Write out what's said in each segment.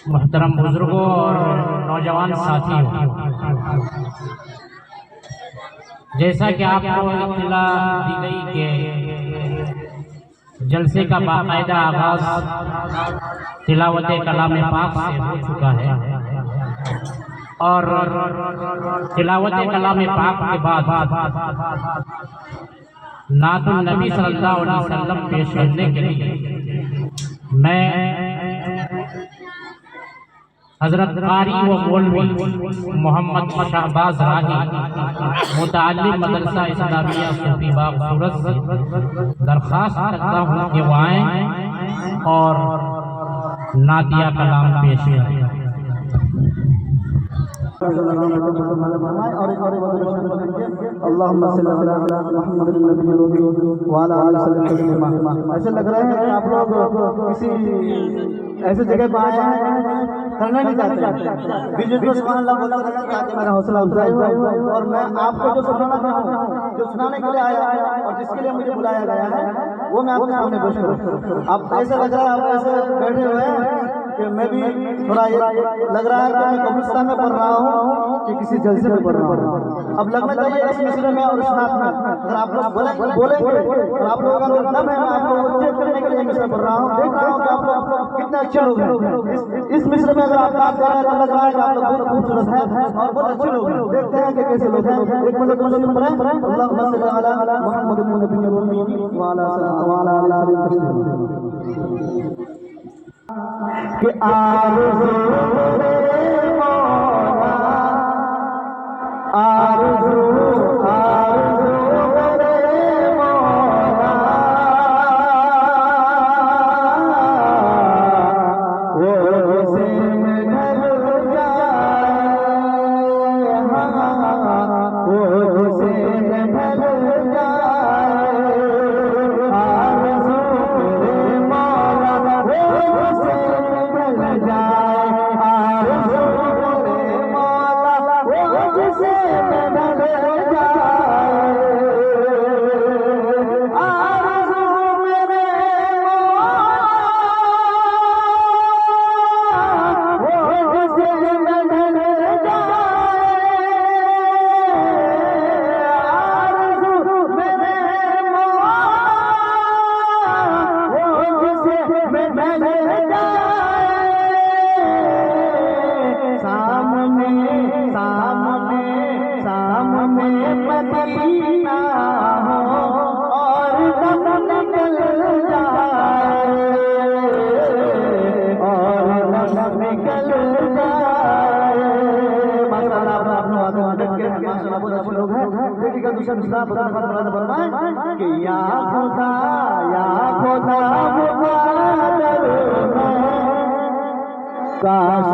मोहतरम बुजुर्गों और नौजवान साथियों, जैसा कि आपको इत्तला दी गई कि जलसे का बाकायदा आगाज तिलावत कलाम पाक से हो चुका है और तिलावत कलाम पाक के बाद नातुन नबी सल्लल्लाहु अलैहि वसल्लम पेश करने के लिए मैं हजरत कारी व मौलवी मोहम्मद शहबाज राही मुताल्लिम मदरसा इस्लामिया सूफी बाग सूरत से दरख्वास्त करता हूँ कि वो आएं और नातिया कलाम पेश करें। ऐसे लग रहे हैं कि आप लोग किसी ऐसे जगह पर आए हैं करना नहीं चाहते, बीच में सुभान अल्लाह बोलते रहना ताकि मेरा हौसला अफजाई हो। और मैं आपको जो सुनाना चाहूँ, जो सुनाने के लिए आया और जिसके लिए मुझे बुलाया गया है, वो मैं आपके सामने पेश करूँ। अब ऐसे लग रहा है, आप ऐसे बैठे हुए हैं कि मैं भी थोड़ा ये लग रहा है कि मैं कब्रिस्तान में पढ़ रहा हूँ कि किसी जलसे में पढ़ रहा हूँ। अब लगना चाहिए इस मिसरे में और इस नात में अगर आप लोग बोलेंगे तो आप लोगों का जो दम है, मैं आप लोगों को चेक करने के लिए मिसरा पढ़ रहा हूँ। देख रहा हूँ कि आप लोग कितने अच्छे लोग हैं। इस मिसरे में अगर आप बात कर रहे हैं तो लग रहा है कि आप लोग बहुत खूबसूरत है और बहुत अच्छे लोग हैं। देखते हैं कि कैसे लोग हैं। एक मतलब दूसरे में पढ़ें अल्लाहुम्मा सल्ली अला मुहम्मद नबी व अला आलिहि कि आरज़ू मौला आरज़ू कि या खुदा काश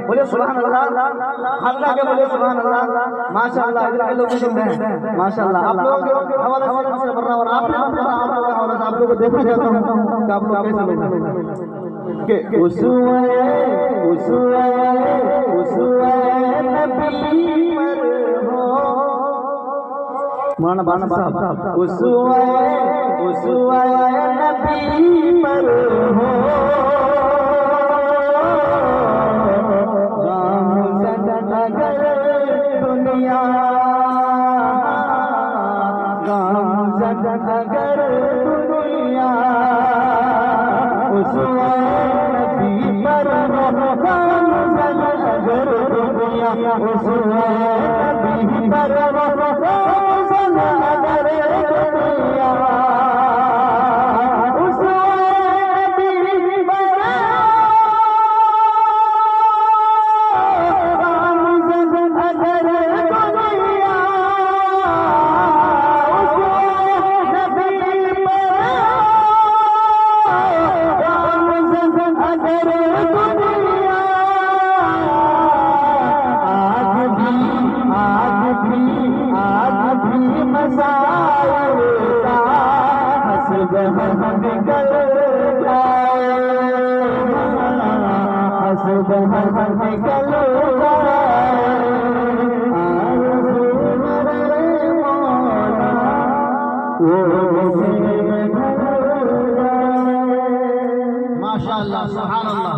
बोले सुभान अल्लाह, अल्लाह के बोले सुभान अल्लाह, माशाअल्लाह। इधर के लोग भी सुन रहे हैं माशाअल्लाह। आप लोग हमारे से पढ़ रहा और आप लोग देख रहे हैं कि आप लोग कैसे लोग हैं। कि उस नबी पर हो माना बाना साहब उस नबी पर हो अगर दुनिया अगर दुनिया उस नबी पर अगर दुनिया उस नबी पर अगर दुनिया उस नबी पर माशाअल्लाह सुभान अल्लाह।